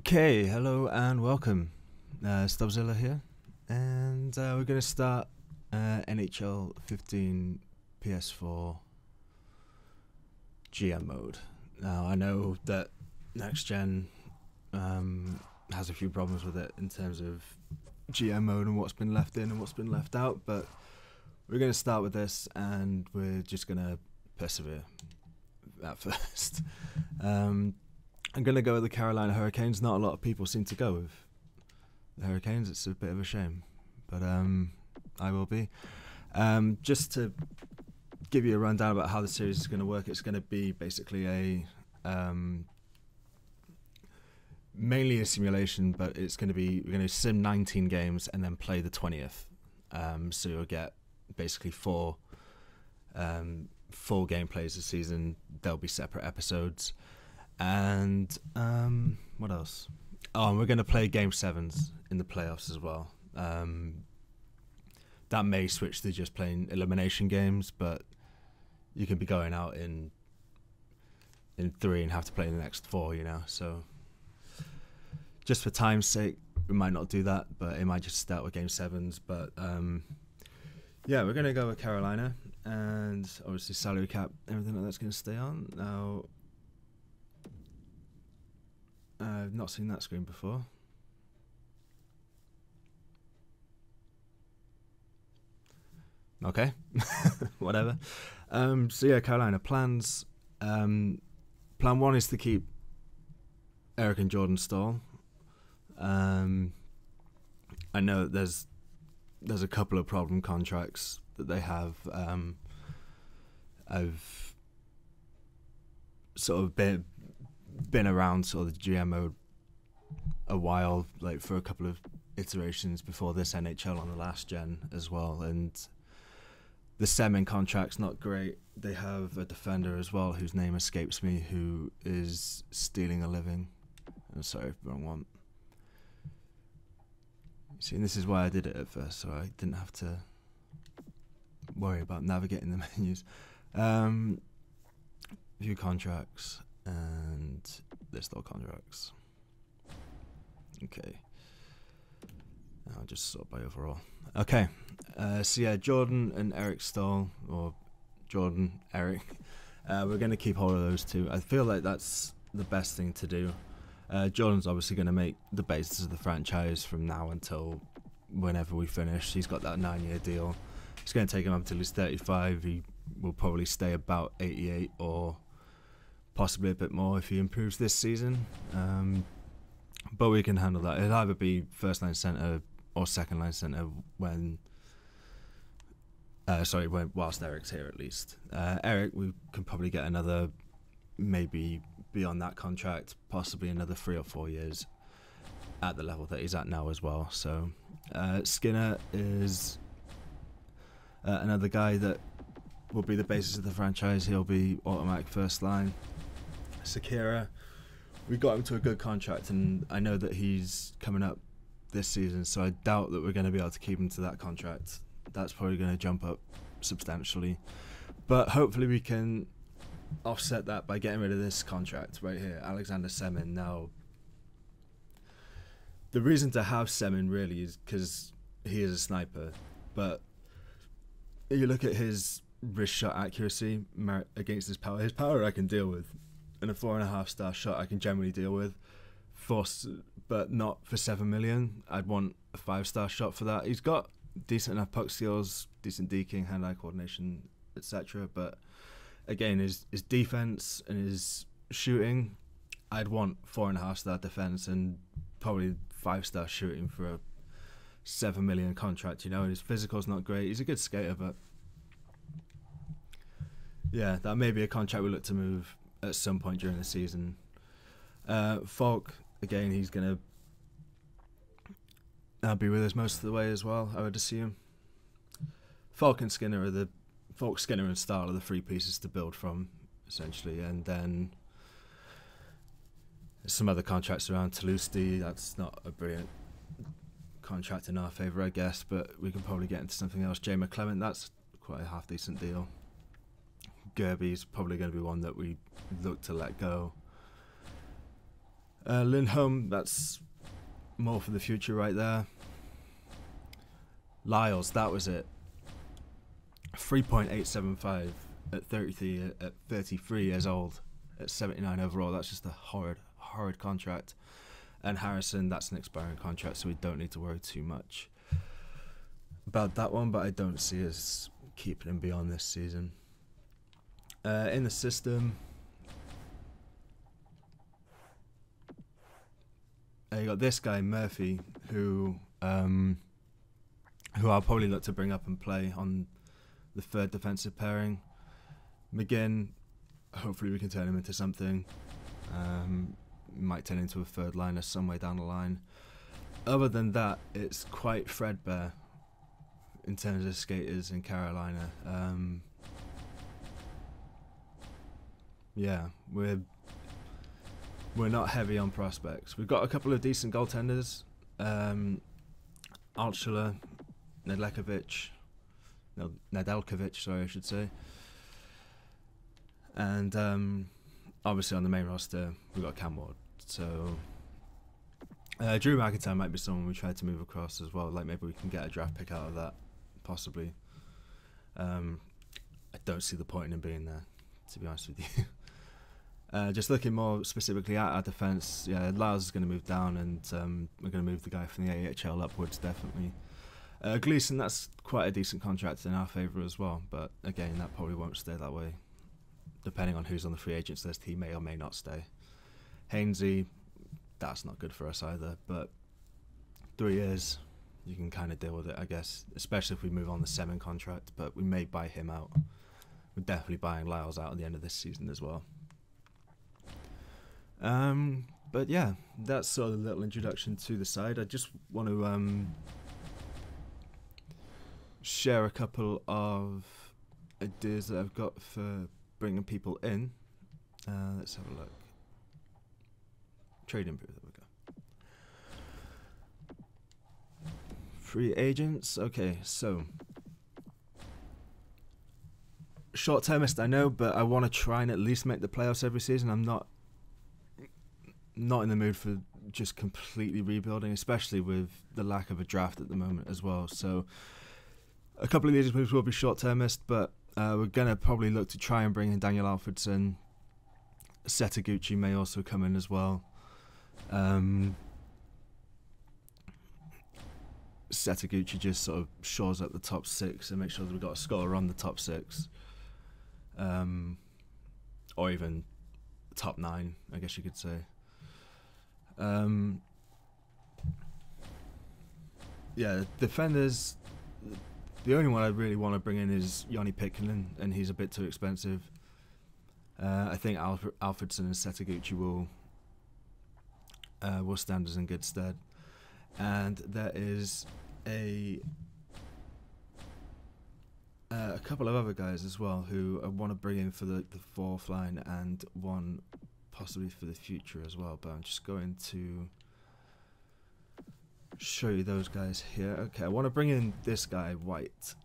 Okay, hello and welcome. Stubbzilla here, and we're going to start NHL 15 PS4 GM mode. Now, I know that next gen has a few problems with it in terms of GM mode and what's been left in and what's been left out, but we're going to start with this and we're just going to persevere at first. I'm going to go with the Carolina Hurricanes. Not a lot of people seem to go with the Hurricanes. It's a bit of a shame, but I will be. Just to give you a rundown about how the series is going to work, it's going to be basically mainly a simulation, but we're going to sim 19 games and then play the 20th. So you'll get basically four gameplays a season. There'll be separate episodes. And what else? Oh, and we're going to play Game 7s in the playoffs as well. That may switch to just playing elimination games, but you can be going out in 3 and have to play in the next 4, you know. So just for time's sake, we might not do that, but it might just start with Game 7s. But yeah, we're going to go with Carolina, and obviously salary cap, everything like that's going to stay on. Now, I've not seen that screen before. Okay, whatever. So yeah, Carolina plans. Plan 1 is to keep Eric and Jordan Stahl. I know there's a couple of problem contracts that they have. I've sort of been around sort of the GM mode a while, like for a couple of iterations before this NHL on the last gen as well, and the Semin contract's not great. They have a defender as well whose name escapes me, who is stealing a living. Oh, sorry, wrong one. See, and this is why I did it at first, so I didn't have to worry about navigating the menus. View contracts and list all contracts. Okay. I'll just sort by overall. Okay. So yeah, Jordan and Eric Stahl, or Jordan, Eric. We're going to keep hold of those two. I feel like that's the best thing to do. Jordan's obviously going to make the basis of the franchise from now until whenever we finish. He's got that 9-year deal. It's going to take him up until he's 35. He will probably stay about 88 or possibly a bit more if he improves this season. But we can handle that. It'll either be first line centre or second line centre whilst Eric's here at least. Eric, we can probably get another, maybe beyond that contract, possibly another 3 or 4 years at the level that he's at now as well. So Skinner is another guy that will be the basis of the franchise. He'll be automatic first line. Sakira, we got him to a good contract, and I know that he's coming up this season, so I doubt that we're going to be able to keep him to that contract. That's probably going to jump up substantially, but hopefully we can offset that by getting rid of this contract right here, Alexander Semin. Now, the reason to have Semin really is because he is a sniper, but you look at his wrist shot accuracy against his power I can deal with, and a 4.5-star shot I can generally deal with, but not for 7 million. I'd want a 5-star shot for that. He's got decent enough puck skills, decent deking, hand-eye coordination, etc. But again, his defense and his shooting, I'd want 4.5-star defense and probably 5-star shooting for a 7 million contract. You know, and his physical's not great. He's a good skater, but yeah, that may be a contract we look to move at some point during the season. Falk, again, he's going to be with us most of the way as well, I would assume. Falk, Skinner, and Stahl are the 3 pieces to build from, essentially. And then there's some other contracts around. Toulouse, that's not a brilliant contract in our favour, I guess, but we can probably get into something else. Jay McClement, that's quite a half-decent deal. Gerby's probably going to be one that we look to let go. Lindholm, that's more for the future right there. Lyles, that was it. 3.875 at 33 years old, at 79 overall. That's just a horrid contract. And Harrison, that's an expiring contract, so we don't need to worry too much about that one, but I don't see us keeping him beyond this season. In the system, you got this guy Murphy, who I'll probably look to bring up and play on the third defensive pairing. McGinn, hopefully we can turn him into something. Might turn into a third liner some way down the line. Other than that, it's quite threadbare in terms of skaters in Carolina. Yeah, we're not heavy on prospects. We've got a couple of decent goaltenders. Altschula, Nedeljkovic, sorry, I should say. And obviously on the main roster, we've got Cam Ward. So Drew McIntyre might be someone we try to move across as well. Like maybe we can get a draft pick out of that, possibly. I don't see the point in him being there, to be honest with you. Just looking more specifically at our defence, yeah, Lyles is going to move down, and we're going to move the guy from the AHL upwards, definitely. Gleason, that's quite a decent contract in our favour as well, but again, that probably won't stay that way. Depending on who's on the free agents list, he may or may not stay. Hainsey, that's not good for us either, but 3 years, you can kind of deal with it, I guess, especially if we move on the Semin contract, but we may buy him out. We're definitely buying Lyles out at the end of this season as well. But yeah, that's sort of a little introduction to the side. I just want to share a couple of ideas that I've got for bringing people in. Let's have a look. Trade improve, there we go. Free agents, okay, so short-termist, I know, but I want to try and at least make the playoffs every season. I'm not in the mood for just completely rebuilding, especially with the lack of a draft at the moment as well. So a couple of these moves will be short-termist, but we're going to probably look to try and bring in Daniel Alfredson. Setaguchi may also come in as well. Setaguchi just sort of shores up the top six and make sure that we've got a scorer on the top six. Or even top nine, I guess you could say. Yeah, defenders, the only one I really want to bring in is Joni Pitkanen, and he's a bit too expensive. I think Alfredson and Setaguchi will stand us in good stead. And there is a couple of other guys as well who I want to bring in for the fourth line, and one possibly for the future as well, but I'm just going to show you those guys here. Okay, I want to bring in this guy, White.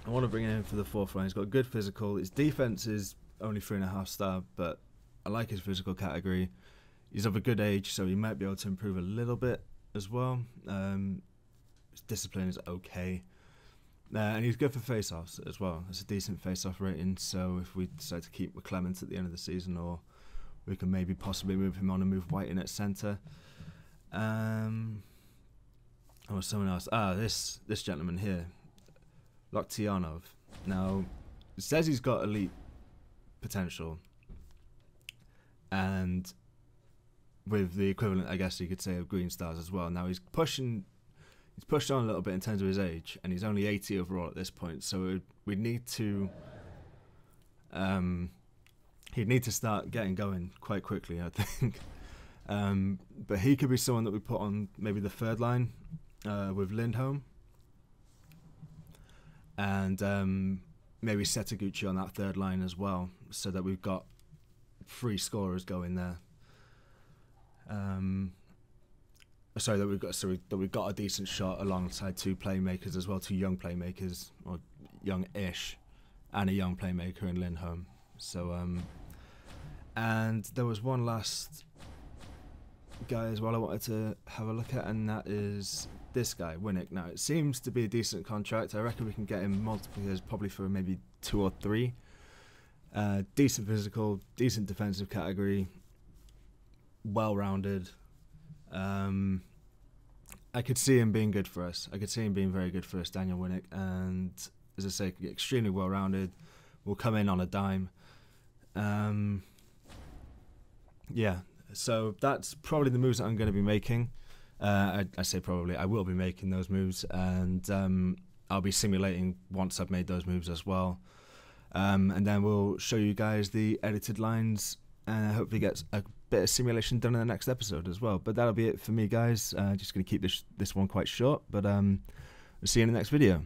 I want to bring him in for the fourth line. He's got good physical. His defense is only 3.5 star, but I like his physical category. He's of a good age, so he might be able to improve a little bit as well. His discipline is okay. And he's good for face-offs as well. It's a decent face-off rating, so if we decide to keep McClement at the end of the season, or we can maybe possibly move him on and move White in at centre. Or someone else. This gentleman here, Loktianov. Now, it says he's got elite potential, and with the equivalent, I guess you could say, of green stars as well. Now he's pushed on a little bit in terms of his age, and he's only 80 overall at this point. So we'd need to, he'd need to start getting going quite quickly, I think. But he could be someone that we put on maybe the third line with Lindholm, and maybe Setaguchi on that third line as well, so that we've got 3 scorers going there. So that we've got a decent shot alongside 2 playmakers as well, 2 young playmakers, or young-ish, and a young playmaker in Lindholm. So and there was one last guy as well I wanted to have a look at, and that is this guy, Winnick. Now, it seems to be a decent contract. I reckon we can get him multiple years, probably for maybe 2 or 3. Decent physical, decent defensive category, well-rounded. I could see him being good for us. I could see him being very good for us, Daniel Winnick. And as I say, extremely well-rounded. Will come in on a dime. Yeah, so that's probably the moves that I'm going to be making. I say probably. I will be making those moves, and I'll be simulating once I've made those moves as well. And then we'll show you guys the edited lines, and hopefully get a bit of simulation done in the next episode as well. But that'll be it for me, guys. Just going to keep this one quite short, but we'll see you in the next video.